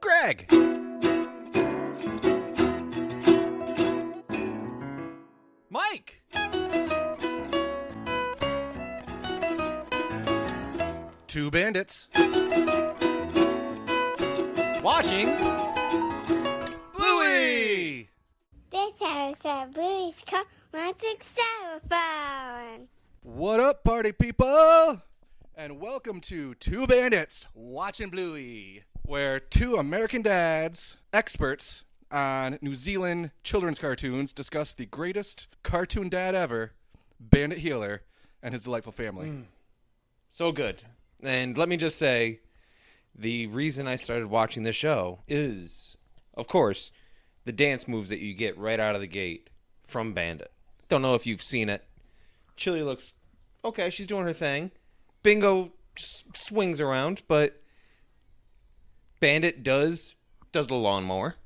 Greg. Mike. Two Bandits Watching Bluey. This episode of Bluey's called Magic Xylophone. What up, party people? And welcome to Two Bandits Watching Bluey, where two American dads, experts on New Zealand children's cartoons, discuss the greatest cartoon dad ever, Bandit Healer, and his delightful family. So good. And let me just say, the reason I started watching this show is, of course, the dance moves that you get right out of the gate from Bandit. Don't know if you've seen it. Chili looks okay. She's doing her thing. Bingo swings around, but Bandit does the lawnmower.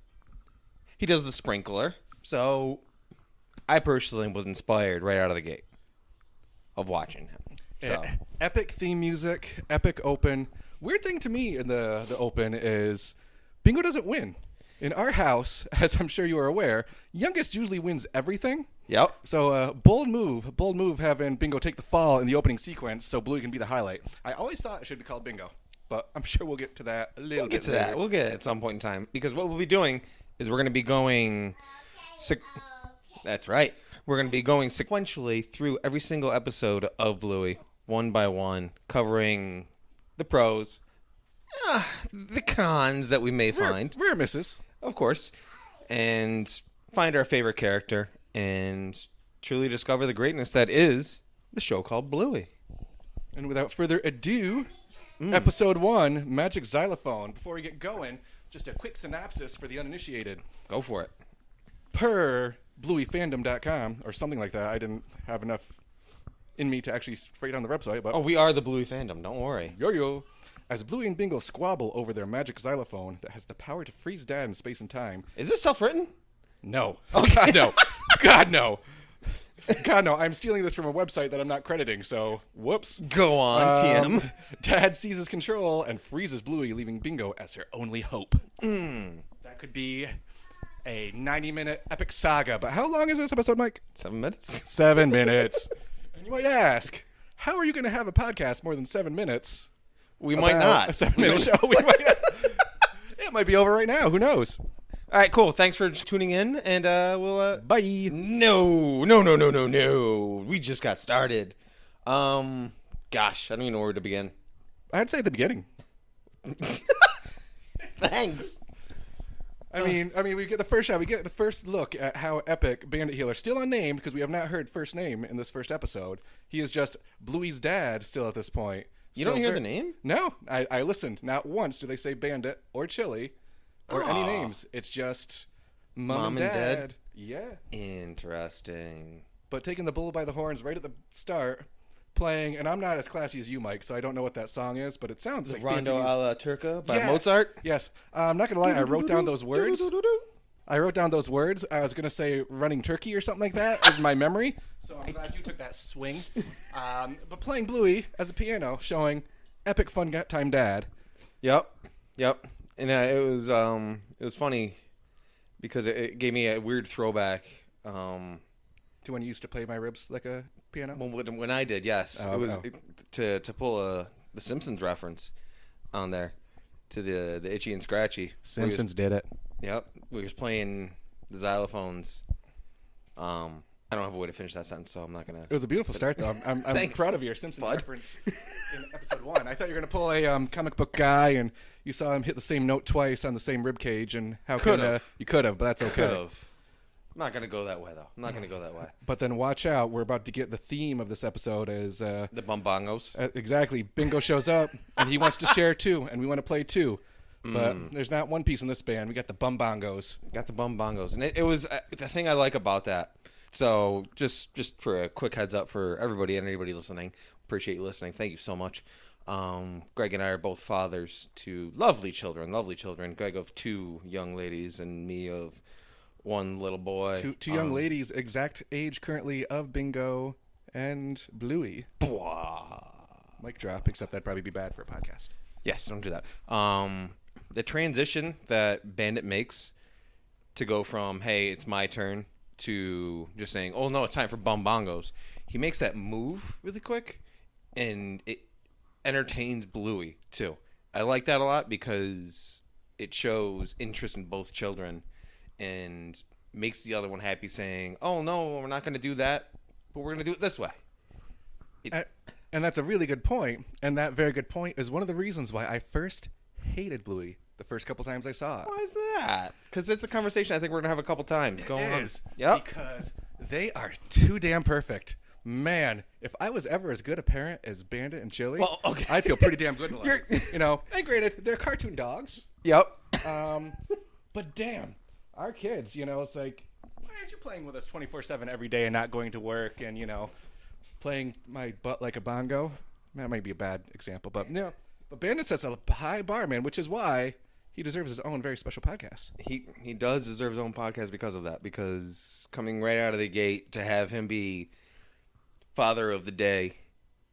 He does the sprinkler. So I personally was inspired right out of the gate of watching him. So Epic theme music, epic open. Weird thing to me in the open is Bingo doesn't win. In our house, as I'm sure you are aware, youngest usually wins everything. Yep. So bold move having Bingo take the fall in the opening sequence so Bluey can be the highlight. I always thought it should be called Bingo, but I'm sure we'll get to that a little bit later. We'll get it at some point in time, because what we'll be doing is we're going to be going... That's right. We're going to be going sequentially through every single episode of Bluey, one by one, covering the pros, the cons that we may find. Rare misses. Of course. And find our favorite character and truly discover the greatness that is the show called Bluey. And without further ado, Episode 1, Magic Xylophone. Before we get going, just a quick synopsis for the uninitiated. Go for it. Per blueyfandom.com or something like that. I didn't have enough in me to actually write down the website. But Oh, we are the Bluey fandom. Don't worry. Yo. As Bluey and Bingo squabble over their magic xylophone that has the power to freeze Dad in space and time. Is this self-written? No. Oh, God, no. God, no. God, no. I'm stealing this from a website that I'm not crediting, so whoops. Go on, TM. Dad seizes control and freezes Bluey, leaving Bingo as her only hope. That could be a 90-minute epic saga. But how long is this episode, Mike? 7 minutes? 7 minutes. And you might ask, how are you going to have a podcast more than 7 minutes? We might not. A 7-minute show. We might not. It might be over right now. Who knows? All right, cool. Thanks for tuning in, and we'll... Bye. No. We just got started. Gosh, I don't even know where to begin. I'd say at the beginning. Thanks. I mean, we get the first shot. We get the first look at how epic Bandit Healer, still unnamed because we have not heard first name in this first episode. He is just Bluey's dad still at this point. You don't hear the name? No. I listened. Not once do they say Bandit or Chili or any names. It's just Mom and Dad. Yeah. Interesting. But taking the bull by the horns right at the start, playing, and I'm not as classy as you, Mike, so I don't know what that song is, but it sounds like Rondo fancy alla Turca by Yes. Mozart? Yes. I'm not going to lie, I wrote down those words. I was going to say running turkey or something like that in my memory. So I'm glad you took that swing. But playing Bluey as a piano, showing epic fun time dad. Yep. And it was funny because it gave me a weird throwback. To when you used to play my ribs like a piano? When I did, yes. It was to pull the Simpsons reference on there to the Itchy and Scratchy. Simpsons did it. Yep. We was playing the xylophones. I don't have a way to finish that sentence, so I'm not going to. It was a beautiful start, though. I'm proud of your Simpsons reference in episode 1. I thought you were going to pull a comic book guy, and you saw him hit the same note twice on the same rib cage, and you could have, but that's okay. I'm not going to go that way, though. I'm not going to go that way. But then watch out. We're about to get the theme of this episode is... the bumbongos. Exactly. Bingo shows up, and he wants to share too, and we want to play too. But there's not one piece in this band. We got the bumbongos. And it was the thing I like about that. So just for a quick heads up for everybody and anybody listening, appreciate you listening. Thank you so much. Greg and I are both fathers to lovely children. Greg of 2 young ladies and me of 1 little boy. Two young ladies, exact age currently of Bingo and Bluey. Blah. Mic drop, except that'd probably be bad for a podcast. Yes, don't do that. the transition that Bandit makes to go from, hey, it's my turn, to just saying, oh, no, it's time for bongos. He makes that move really quick, and it entertains Bluey, too. I like that a lot because it shows interest in both children and makes the other one happy, saying, oh, no, we're not going to do that, but we're going to do it this way. And that's a really good point. And that very good point is one of the reasons why I first hated Bluey the first couple times I saw it. Why is that? Because it's a conversation I think we're going to have a couple times. Go on. Yep. Because they are too damn perfect. Man, if I was ever as good a parent as Bandit and Chili, Well, okay. I'd feel pretty damn good in life. You know, and granted, they're cartoon dogs. Yep. But damn, our kids, you know, it's like, why aren't you playing with us 24/7 every day and not going to work and, you know, playing my butt like a bongo? That might be a bad example, but no. But Bandit sets a high bar, man, which is why he deserves his own very special podcast. He does deserve his own podcast because of that. Because coming right out of the gate, to have him be father of the day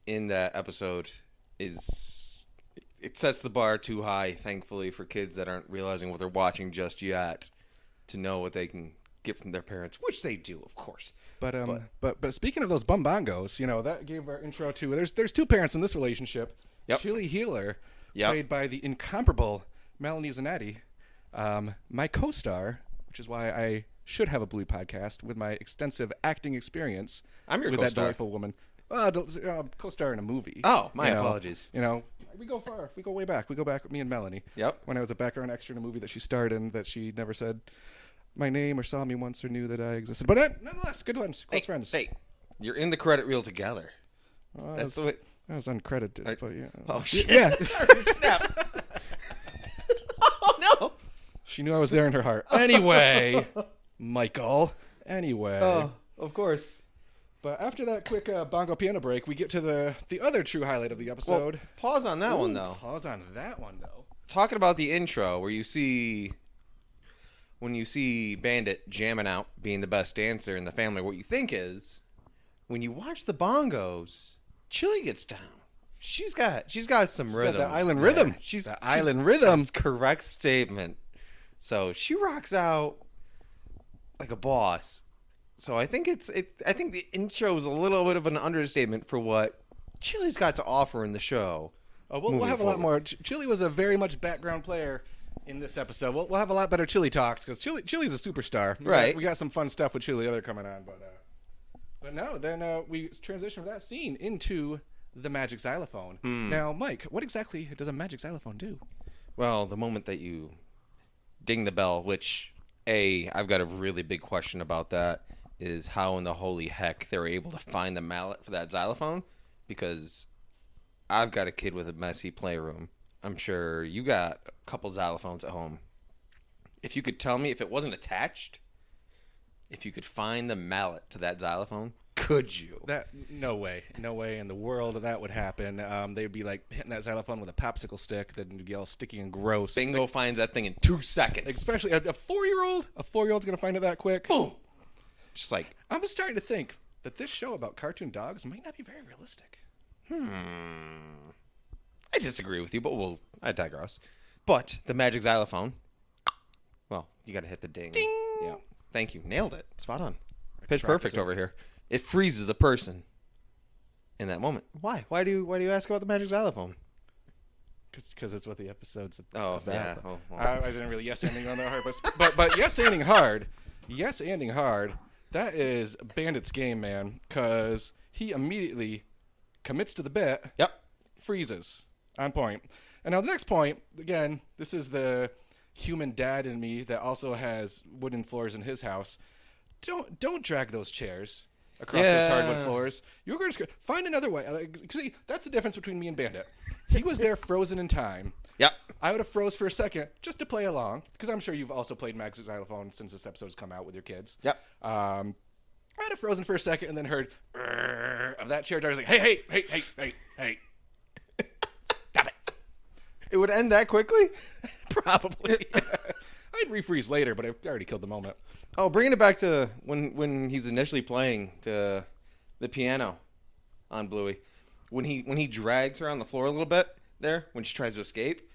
in that episode it sets the bar too high, thankfully, for kids that aren't realizing what they're watching just yet, to know what they can get from their parents, which they do, of course. But speaking of those bongos, you know, that gave our intro to there's two parents in this relationship. Yep. Chili Healer, Yep. played by the incomparable Melanie Zanetti, my co-star, which is why I should have a Bluey podcast with my extensive acting experience. I'm your with co-star. that delightful woman. Co-star in a movie. Oh, my You know, apologies. You know, we go far. We go way back. We go back with me and Melanie. Yep. When I was a background extra in a movie that she starred in, that she never said my name or saw me once or knew that I existed. But nonetheless, good ones, close friends. Hey, you're in the credit reel together. That's the way. That was uncredited, but yeah. Oh, shit. Yeah. Snap. Oh, no. She knew I was there in her heart. Anyway, Michael. Anyway. Oh, of course. But after that quick bongo piano break, we get to the other true highlight of the episode. Well, pause on that one, though. Pause on that one, though. Talking about the intro, where when you see Bandit jamming out, being the best dancer in the family, what you think is, when you watch the bongos, Chili gets down. She's got some rhythm. Got that island rhythm. She's island rhythm. That's correct statement. So she rocks out like a boss. So I think I think the intro is a little bit of an understatement for what Chili's got to offer in the show. Oh, we'll have a lot more. Chili was a very much background player in this episode. We'll have a lot better Chili talks because Chili's a superstar. Right. We got some fun stuff with Chili other coming on, but no. Then we transition from that scene into the magic xylophone. Now, Mike, what exactly does a magic xylophone do? Well, the moment that you ding the bell, which I've got a really big question about that, is how in the holy heck they were able to find the mallet for that xylophone, because I've got a kid with a messy playroom. I'm sure you got a couple xylophones at home. If you could tell me if it wasn't attached, if you could find the mallet to that xylophone, could you? No way in the world that would happen. They'd be like hitting that xylophone with a popsicle stick, then it'd be all sticky and gross. Bingo finds that thing in 2 seconds. Especially a 4-year-old. A 4-year-old's gonna find it that quick. Boom. Just like, I'm just starting to think that this show about cartoon dogs might not be very realistic. I disagree with you, but I digress. But the magic xylophone, well, you got to hit the ding. Ding. Yeah. Thank you. Nailed it. Spot on. Pitch perfect over here. It freezes the person in that moment. Why? Why do you ask about the magic xylophone? Because it's what the episode's Oh, about. yeah. Oh, well. I didn't really yes-anding on that hard, but yes-anding hard. Yes-anding hard. That is Bandit's game, man, because he immediately commits to the bit. Yep. Freezes. On point. And now the next point, again, this is the human dad in me that also has wooden floors in his house. Don't drag those chairs across those hardwood floors. You're going to find another way. See, that's the difference between me and Bandit. He was there frozen in time. Yep. I would have froze for a second just to play along, because I'm sure you've also played Magic Xylophone since this episode's come out with your kids. Yep. I'd have frozen for a second and then heard of that chair. I was like, hey. Stop it. It would end that quickly? Probably. I'd refreeze later, but I already killed the moment. Oh, bringing it back to when he's initially playing the piano on Bluey, when he drags her on the floor a little bit there when she tries to escape,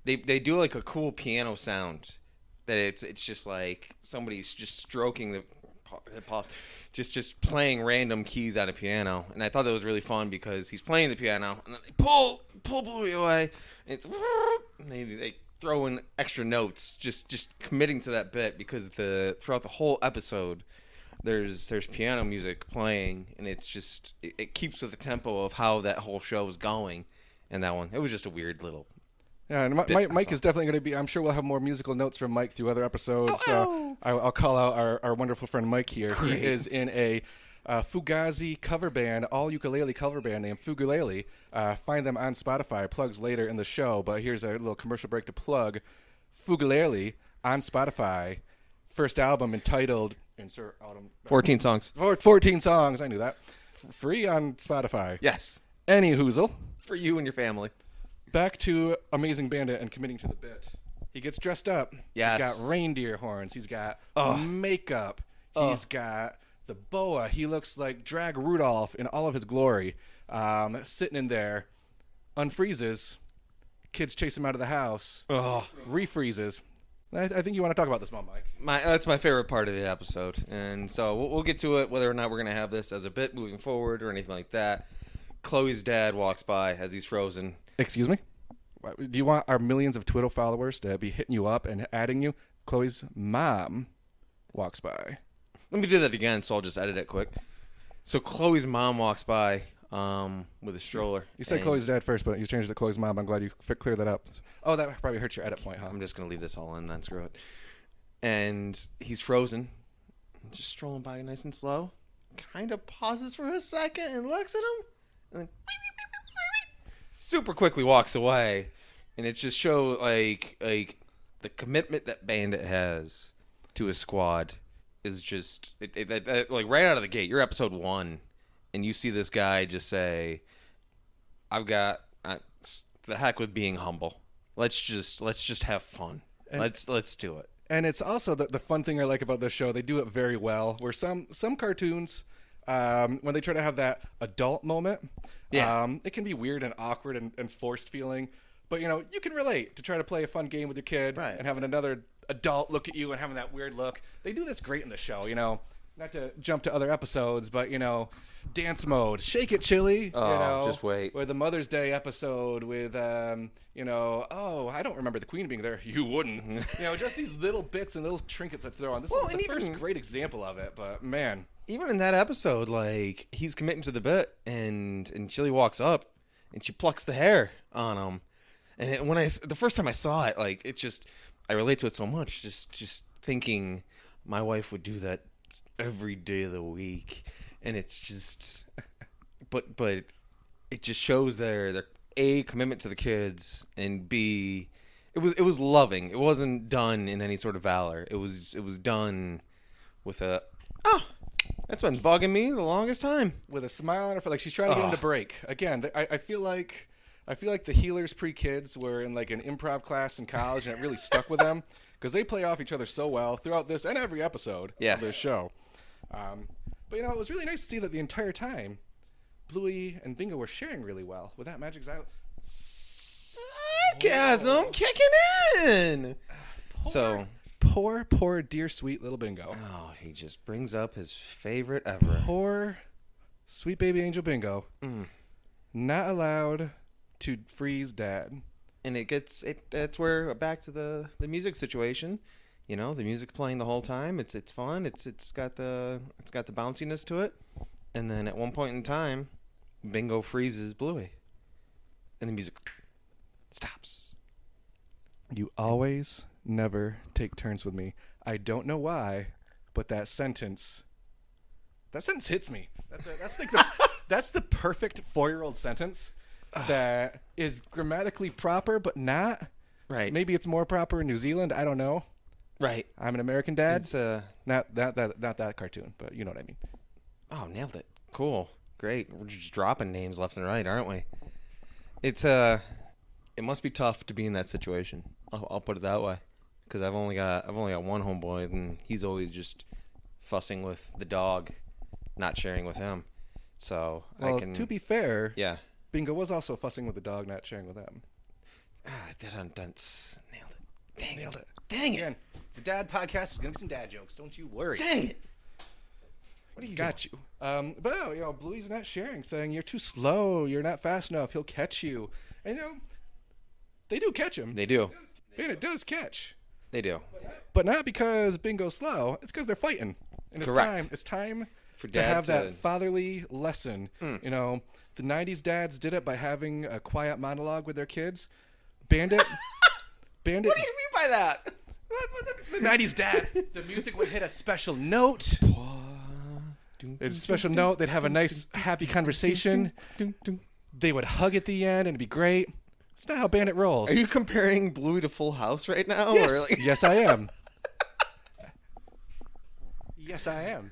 they do like a cool piano sound that it's just like somebody's just stroking the just playing random keys on a piano, and I thought that was really fun because he's playing the piano and then they pull Bluey away, and, and they throw in extra notes, just committing to that bit because throughout the whole episode there's piano music playing, and it's just it keeps with the tempo of how that whole show is going. And that one, it was just a weird little. Yeah, and Mike is definitely going to be. I'm sure we'll have more musical notes from Mike through other episodes. I'll call out our wonderful friend Mike here. Great. He is in a Fugazi cover band, all ukulele cover band named Fugalele. Find them on Spotify. Plugs later in the show, but here's a little commercial break to plug Fugalele on Spotify. First album entitled Insert Autumn. 14 songs. 14 songs. I knew that. Free on Spotify. Yes. Any hoozle. For you and your family. Back to Amazing Bandit and committing to the bit. He gets dressed up. Yes. He's got reindeer horns. He's got makeup. He's got the boa. He looks like Drag Rudolph in all of his glory. Sitting in there. Unfreezes. Kids chase him out of the house. Refreezes. I think you want to talk about this one, Mike. That's my favorite part of the episode. And so we'll get to it, whether or not we're going to have this as a bit moving forward or anything like that. Chloe's dad walks by as he's frozen. Excuse me? Do you want our millions of Twitter followers to be hitting you up and adding you? Chloe's mom walks by. Let me do that again, so I'll just edit it quick. So Chloe's mom walks by with a stroller. You said Chloe's dad first, but you changed it to Chloe's mom. I'm glad you cleared that up. Oh, that probably hurts your edit point, huh? I'm just going to leave this all in then, screw it. And he's frozen, just strolling by nice and slow. Kind of pauses for a second and looks at him. And then super quickly walks away, and it just shows like the commitment that Bandit has to his squad is just like right out of the gate. You're episode 1, and you see this guy just say, "I've got the heck with being humble. Let's just have fun. And let's do it." And it's also the fun thing I like about this show. They do it very well. Where some cartoons. When they try to have that adult moment, it can be weird and awkward and forced feeling. But, you can relate to try to play a fun game with your kid and having another adult look at you and having that weird look. They do this great in the show, Not to jump to other episodes, but, dance mode. Shake it, Chili. Just wait. Or the Mother's Day episode with, I don't remember the Queen being there. You wouldn't. Just these little bits and little trinkets that throw on. This is the first great example of it, but, man. Even in that episode, like, he's committing to the bit, and Chili walks up, and she plucks the hair on him. And the first time I saw it, like, I relate to it so much, just thinking my wife would do that every day of the week. And it's just, but it just shows their A, commitment to the kids, and B, it was loving. It wasn't done in any sort of valor. It was done with a, that's been bugging me the longest time. With a smile on her face, like she's trying to get him to break. Again, I feel like the Healers pre-kids were in like an improv class in college, and it really stuck with them because they play off each other so well throughout this and every episode of this show. But it was really nice to see that the entire time, Bluey and Bingo were sharing really well with that magic sarcasm kicking in. Poor, dear, sweet little Bingo. Oh, he just brings up his favorite ever. Poor, sweet baby angel Bingo. Not allowed to freeze dad. And that's where, back to the music situation. The music playing the whole time. It's fun. It's got the bounciness to it. And then at one point in time, Bingo freezes Bluey. And the music stops. You always never take turns with me. I don't know why, but that sentence hits me. That's the perfect 4-year-old sentence that is grammatically proper, but not. Right. Maybe it's more proper in New Zealand. I don't know. Right. I'm an American dad. It's not that cartoon, but you know what I mean. Oh, nailed it. Cool. Great. We're just dropping names left and right, aren't we? It must be tough to be in that situation. I'll put it that way, because I've only got one homeboy, and he's always just fussing with the dog, not sharing with him. So to be fair, yeah, Bingo was also fussing with the dog, not sharing with him. Nailed it. Dang Nailed it. it. Dang it. Again, the dad podcast. There's gonna be some dad jokes. Don't you worry. Dang it. What are you Got you. But Bluey's not sharing, saying you're too slow. You're not fast enough. He'll catch you. And they do catch him. They do. Bandit does catch. They do. But not because Bingo's slow. It's because they're fighting. And Correct. It's time For to Dad have to- that fatherly lesson. Mm. The 90s dads did it by having a quiet monologue with their kids. Bandit. What do you mean by that? The 90s dads. The music would hit a special note. A special note. They'd have a nice, happy conversation. They would hug at the end, and it'd be great. It's not how Bandit rolls. Are you comparing Bluey to Full House right now? Yes, Or like... yes, I am. Yes, I am.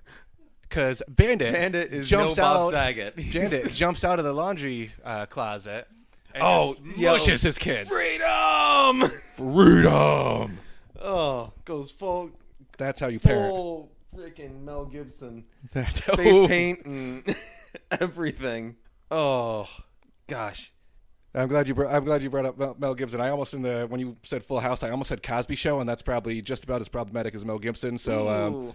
Because Bandit is jumps no Bob out. Saget. Bandit jumps out of the laundry closet and just yells, mushes his kids. Freedom! Freedom. Oh, goes full That's how you parent. full freaking Mel Gibson. That's Face paint and everything. Oh, gosh. I'm glad you brought up Mel Gibson. I almost when you said Full House, I almost said Cosby Show, and that's probably just about as problematic as Mel Gibson. So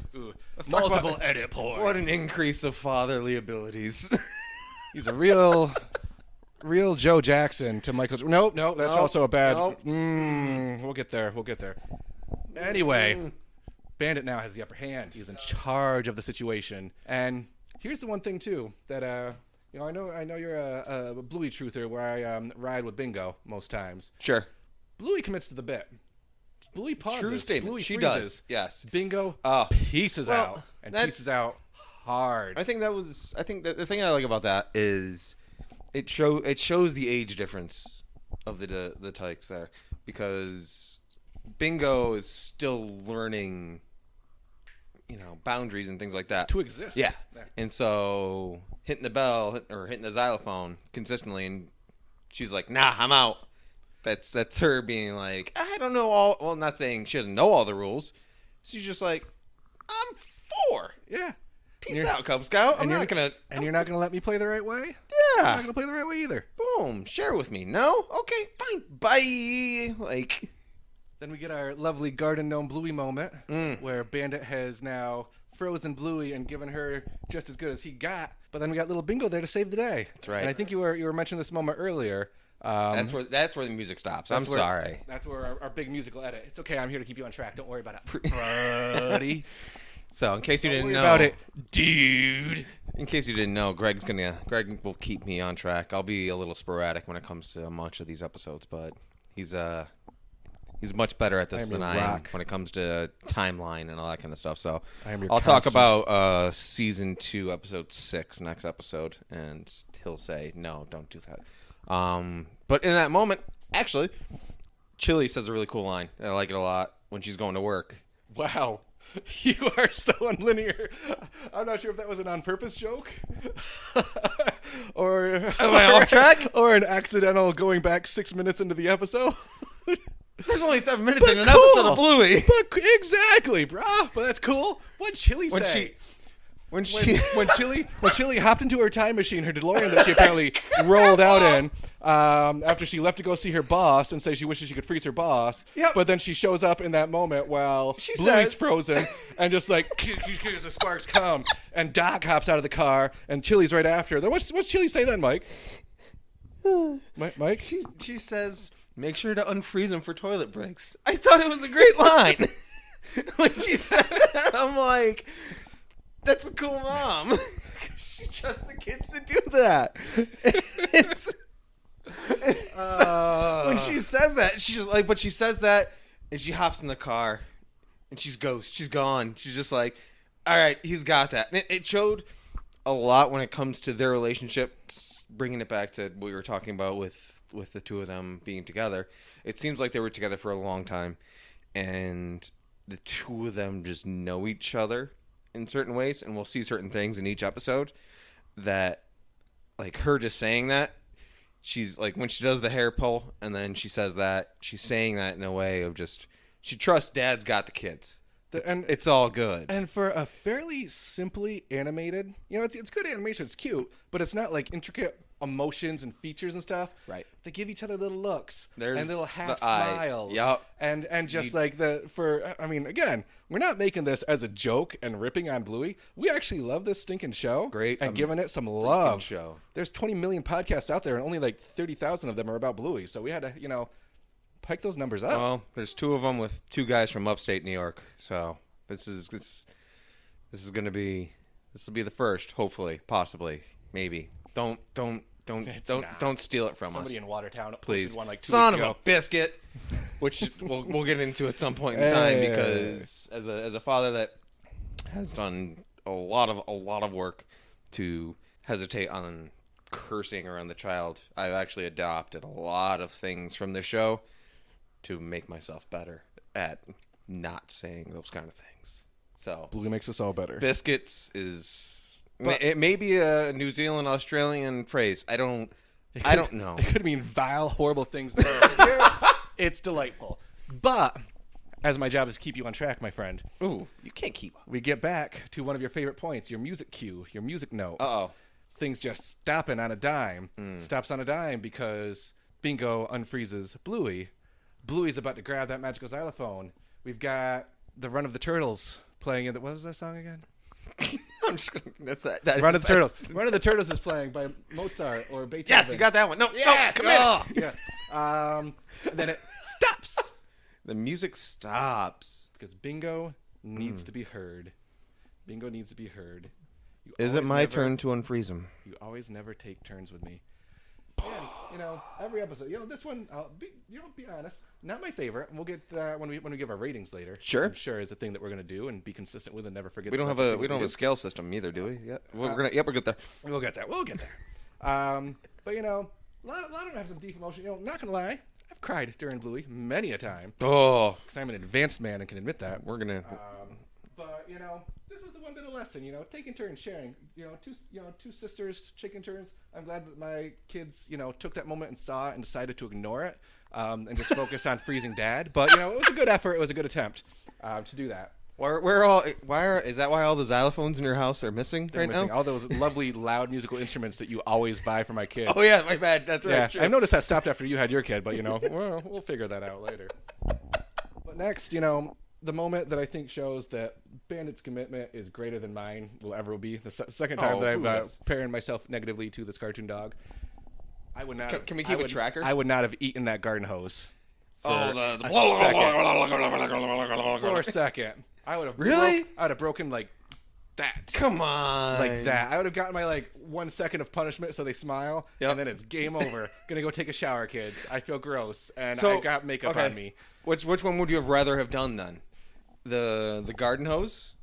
Let's talk multiple about- edit porn. What an increase of fatherly abilities. He's a real Joe Jackson to Michael. Nope, that's Nope, also a bad. nope. We'll get there. Anyway, Bandit now has the upper hand. He's in charge of the situation. And here's the one thing too that I know you're a Bluey truther where I ride with Bingo most times. Sure. Bluey commits to the bit. Bluey pauses. True statement. Bluey She freezes. does. Yes. Bingo Oh. pieces Well, out and that's- pieces out hard. I think that the thing I like about that is it shows the age difference of the tykes there, because Bingo is still learning, boundaries and things like that to exist. Yeah, and so hitting the bell or hitting the xylophone consistently, and she's like, "Nah, I'm out." That's her being like, "I don't know all." Well, not saying she doesn't know all the rules. She's just like, "I'm 4. Yeah. Peace out, Cub Scout. I'm not gonna." And you're not gonna let me play the right way? I'm not Yeah. gonna play the right way either. Boom. Share with me. No? Okay, fine. Bye. Like. Then we get our lovely garden gnome Bluey moment, Mm. where Bandit has now frozen Bluey and given her just as good as he got. But then we got little Bingo there to save the day. That's right. And I think you were mentioning this moment earlier. That's where the music stops. I'm sorry. That's where our big musical edit. It's okay. I'm here to keep you on track. Don't worry about it, buddy. So, in case you Don't didn't worry know, about it, dude. in case you didn't know, Greg will keep me on track. I'll be a little sporadic when it comes to much of these episodes, but he's much better at this than I am when it comes to timeline and all that kind of stuff. So I am your I'll talk constant. about season 2, episode 6 next episode, and he'll say, "No, don't do that." But in that moment, actually, Chili says a really cool line. I like it a lot when she's going to work. Wow. You are so unlinear. I'm not sure if that was an on-purpose joke, or Am I off track? or an accidental going back 6 minutes into the episode. There's only 7 minutes in an cool. episode of Bluey. But exactly, bro. But that's cool. What'd Chili say? When Chili hopped into her time machine, her DeLorean that she apparently rolled out in, after she left to go see her boss and say she wishes she could freeze her boss. Yep. But then she shows up in that moment while She Bluey's says- frozen and just like the sparks come, and Doc hops out of the car and Chili's right after her. Then what's Chili say then, Mike? Mike? she says, "Make sure to unfreeze him for toilet breaks." I thought it was a great line. When she said that, I'm like, that's a cool mom. She trusts the kids to do that. When she says that, she's just like, but she says that, and she hops in the car, and she's ghost. She's gone. She's just like, all right, he's got that. And it showed a lot when it comes to their relationship, bringing it back to what we were talking about with the two of them being together. It seems like they were together for a long time, and the two of them just know each other in certain ways, and we'll see certain things in each episode that, like, her just saying that, she's like, when she does the hair pull and then she says that, she's saying that in a way of just, she trusts Dad's got the kids. It's all good. And for a fairly simply animated, it's good animation, it's cute, but it's not like intricate emotions and features and stuff. Right. They give each other little looks There's and little half the eye. smiles. Yup. And just like I mean, again, we're not making this as a joke and ripping on Bluey. We actually love this stinking show. Great, And giving it some love. show. There's 20 million podcasts out there and only like 30,000 of them are about Bluey. So we had to, pike those numbers up. Well, there's 2 of them with 2 guys from upstate New York. So this is going to be, this will be the first, hopefully, possibly, maybe. Don't steal it from Somebody us. in Watertown Please. posted one like 2 Son weeks of ago. a biscuit, which we'll get into at some point in time, because as a father that has done a lot of work to hesitate on cursing around the child, I've actually adopted a lot of things from this show to make myself better at not saying those kind of things. So Bluey makes us all better. biscuits is it may be a New Zealand Australian phrase. I don't know. It could mean vile, horrible things. Here, it's delightful. But as my job is to keep you on track, my friend, Ooh, you can't keep up. we get back to one of your favorite points, your music cue, your music note. Uh-oh. Things just stopping on a dime. Stops on a dime because Bingo unfreezes Bluey. Bluey's about to grab that magical xylophone. We've got the Run of the Turtles playing in the... What was that song again? I'm just gonna, that's that. Run of the Turtles. Run of the Turtles is playing by Mozart or Beethoven. Yes, you got that one. No, Yeah, come in. Yes. Then it stops The music stops. because Bingo needs to be heard. Bingo needs to be heard. You Is it always my never- turn to unfreeze him? You always never take turns with me. And, every episode. This one, be honest, not my favorite. And we'll get when we give our ratings later. Sure. I'm sure is a thing that we're gonna do and be consistent with and never forget. We don't that have that's a thing we that don't have a do. scale system either, do we? Yeah, we're good there. We'll get there. But a lot of them have some deep emotion. Not gonna lie, I've cried during Bluey many a time Oh, because I'm an advanced man and can admit that. we're gonna. But this was the one bit of lesson. Taking turns sharing. Two sisters taking turns. I'm glad that my kids, took that moment and saw it and decided to ignore it and just focus on freezing Dad. But it was a good effort. It was a good attempt to do that. Is that why all the xylophones in your house are missing They're right missing now? all those lovely loud musical instruments that you always buy for my kids. Oh yeah, my bad. That's right. Yeah, Sure. I've noticed that stopped after you had your kid, but we'll figure that out later. But next, the moment that I think shows that Bandit's commitment is greater than mine will ever be. The second time that I've paired myself negatively to this cartoon dog, I would not. Can we keep a tracker? I would not have eaten that garden hose. For the a second. I would have Really? I would have broken like that. Come on. Like that. I would have gotten my 1 second of punishment so they smile, Yep. and then it's game over. Gonna go take a shower, kids. I feel gross, and So, I got makeup okay. on me. Which one would you have rather have done then? The garden hose,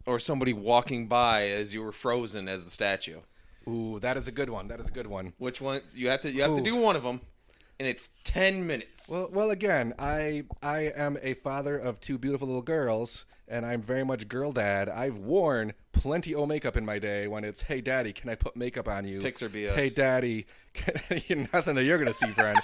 or somebody walking by as you were frozen as the statue? Ooh, that is a good one. Which one? You have to do one of them, and it's 10 minutes. Well, again, I am a father of 2 beautiful little girls, and I'm very much girl dad. I've worn plenty of makeup in my day when it's, hey, daddy, can I put makeup on you? Pics or BS. Hey, daddy, nothing that you're going to see, friend.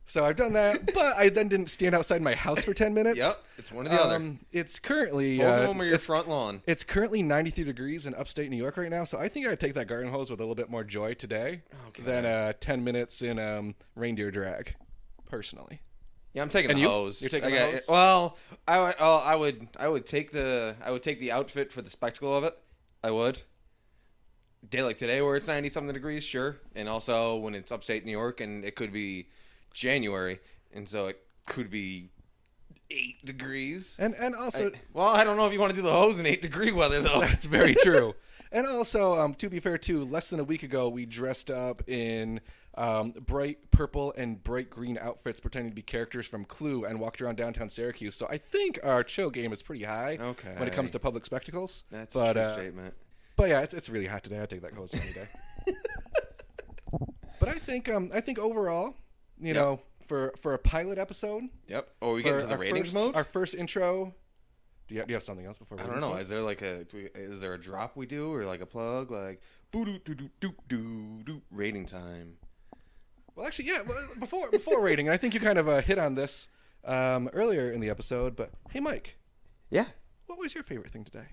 So I've done that, but I then didn't stand outside my house for 10 minutes. Yep, it's one or the other. It's currently... Both of them are your front lawn. It's currently 93 degrees in upstate New York right now, so I think I'd take that garden hose with a little bit more joy today than 10 minutes in reindeer drag, personally. Yeah, I'm taking And the you? hose. You're taking the hose? Well, I would take the outfit for the spectacle of it. I would. Day like today where it's 90 something degrees, sure, and also when it's upstate New York and it could be January, and so it could be 8 degrees. And also... I don't know if you want to do the hose in 8-degree weather though. That's very true. And also, to be fair, too, less than a week ago, we dressed up in bright purple and bright green outfits pretending to be characters from Clue and walked around downtown Syracuse. So I think our chill game is pretty high when it comes to public spectacles. That's a true statement. But yeah, it's really hot today. I'd take that hose any day. But I think overall, for a pilot episode. Yep. Oh, we get into the ratings mode? Our first intro. Do you have something else before? I don't know. Is there a drop we do or like a plug like boo doo doo doo doo doo rating time? Well, actually, yeah. Well, before rating, I think you kind of hit on this earlier in the episode. But hey, Mike. Yeah. What was your favorite thing today?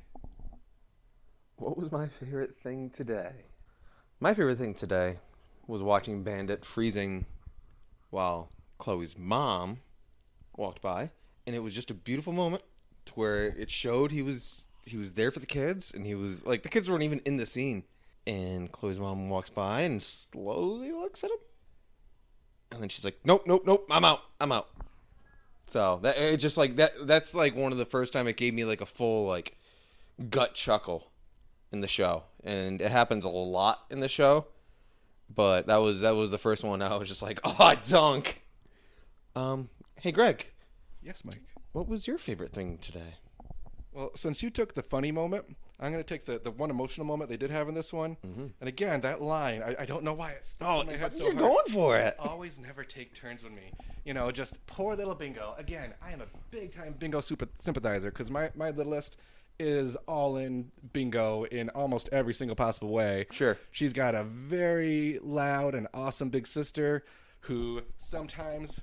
What was my favorite thing today? My favorite thing today was watching Bandit freezing while Chloe's mom walked by, and it was just a beautiful moment to where it showed he was there for the kids, and he was like, the kids weren't even in the scene, and Chloe's mom walks by and slowly looks at him, and then she's like, nope, I'm out. So that it just like that's like one of the first time it gave me like a full like gut chuckle in the show, and it happens a lot in the show, but that was the first one I was just like, oh, dunk. Hey Greg, Yes, Mike. what was your favorite thing today? Well, since you took the funny moment, I'm going to take the one emotional moment they did have in this one. And again, that line, I don't know why it stuck in my head so you're hard. going for it. Always never take turns with me. You know, just poor little Bingo. Again, I am a big-time Bingo sympathizer because my littlest is all in Bingo in almost every single possible way. Sure. She's got a very loud and awesome big sister who sometimes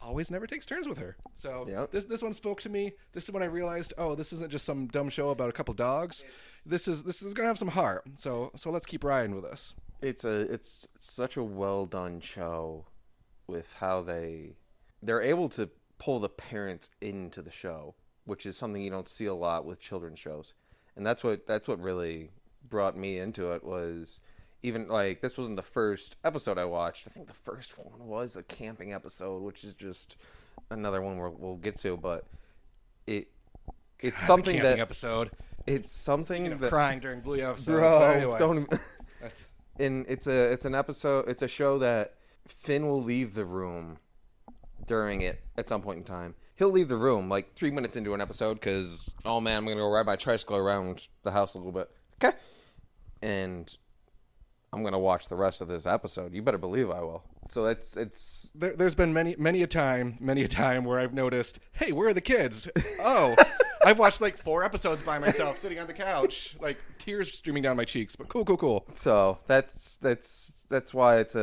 always never takes turns with her. So Yep. this one spoke to me. This is when I realized, oh, this isn't just some dumb show about a couple dogs. This is gonna have some heart. So let's keep riding with this. It's such a well done show with how they're able to pull the parents into the show, which is something you don't see a lot with children's shows. And that's what really brought me into it. Was even like, this wasn't the first episode I watched. I think the first one was the camping episode, which is just another one we'll get to, but it's something Camping that episode. it's something You know, that crying during Bluey episodes. bro, But anyway, don't even, that's- and it's a show that Finn will leave the room during it at some point in time. He'll leave the room like 3 minutes into an episode because, oh man, I'm gonna go ride my tricycle around the house a little bit. Okay, and I'm gonna watch the rest of this episode. You better believe I will. So it's there's been many a time where I've noticed, hey, where are the kids? Oh, I've watched like 4 episodes by myself sitting on the couch, like tears streaming down my cheeks. But cool. so that's why it's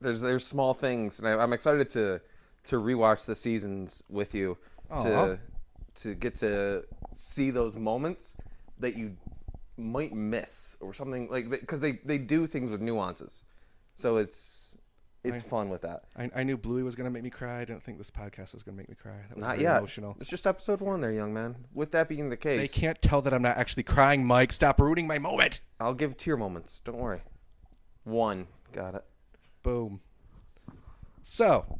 there's small things, and I'm excited to rewatch the seasons with you to get to see those moments that you might miss or something, like, because they do things with nuances, so it's fun with that. I knew Bluey was gonna make me cry. I didn't think this podcast was gonna make me cry. That was Not very yet. emotional. It's just episode 1 there, young man. With that being the case, They can't tell that I'm not actually crying, Mike. Stop ruining my moment. I'll give tear moments. Don't worry. 1, got it. Boom. So,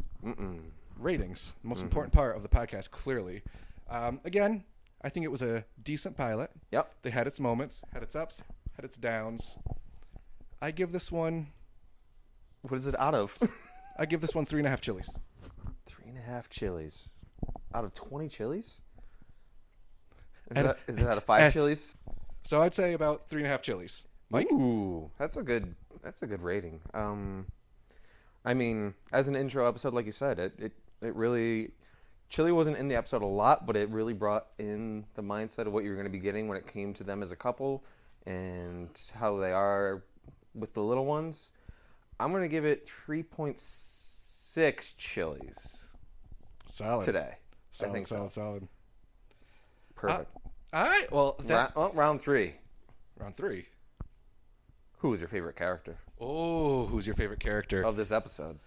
ratings, the most important part of the podcast, clearly. Again, I think it was a decent pilot. Yep. They had its moments, had its ups, had its downs. I give this one What is it out of? 3.5 chilies. 3.5 chilies out of 20 chilies. And- Is it out of 5 and- chilies? So I'd say about 3.5 chilies. Mike? Ooh, that's a good rating. I mean, as an intro episode, like you said, it really, chili wasn't in the episode a lot, but it really brought in the mindset of what you're going to be getting when it came to them as a couple and how they are with the little ones. I'm going to give it 3.6 chilies Solid. today. Solid, I think solid. Perfect. All right. Well, Round 3. round 3. Who was your favorite character Oh, who's your favorite character? of this episode?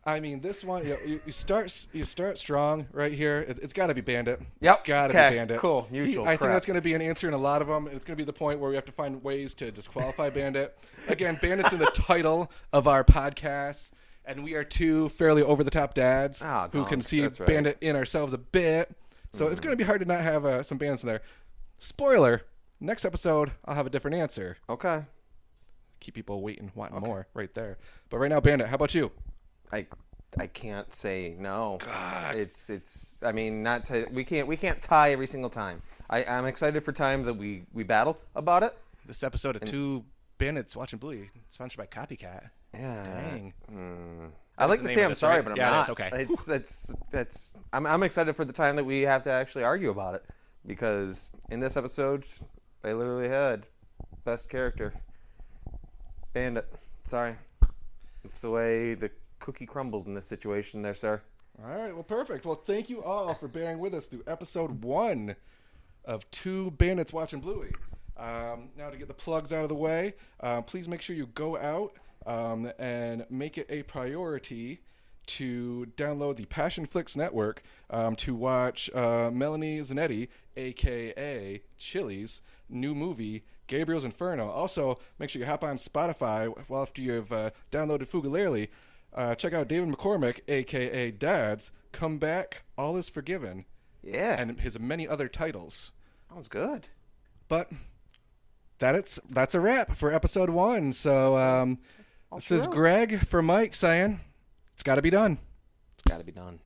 I mean, this one, you start strong right here. It's got to be Bandit. Yep. It's got to Okay, be Bandit. cool. Usual I think crap. that's going to be an answer in a lot of them. And it's going to be the point where we have to find ways to disqualify Bandit. Again, Bandit's in the title of our podcast, and we are 2 fairly over-the-top dads who can see That's right. Bandit in ourselves a bit. So it's going to be hard to not have some bandits in there. Spoiler, next episode, I'll have a different answer. Okay. Keep people waiting, wanting more right there. But right now, Bandit, how about you? I can't say no. God. It's I mean, we can't tie every single time. I'm excited for times that we battle about it. This episode of Two Bandits Watching Bluey, sponsored by Copycat. Yeah. Dang. I like the to name say of I'm this, sorry, right? but I'm Yeah, not. that's okay. I'm excited for the time that we have to actually argue about it, because in this episode, they literally had best character, Bandit. Sorry, it's the way the cookie crumbles in this situation, there, sir. All right, well, perfect. Well, thank you all for bearing with us through episode 1 of Two Bandits Watching Bluey. Now to get the plugs out of the way, please make sure you go out and make it a priority to download the Passion Flicks Network to watch Melanie Zanetti, a.k.a. Chili's, new movie, Gabriel's Inferno. Also, make sure you hop on Spotify after you've downloaded Fugalerly. Check out David McCormick, a.k.a. Dad's, Come Back, All Is Forgiven. Yeah. And his many other titles. Sounds good. But that's a wrap for episode 1. So this is Greg for Mike saying, it's got to be done. It's got to be done.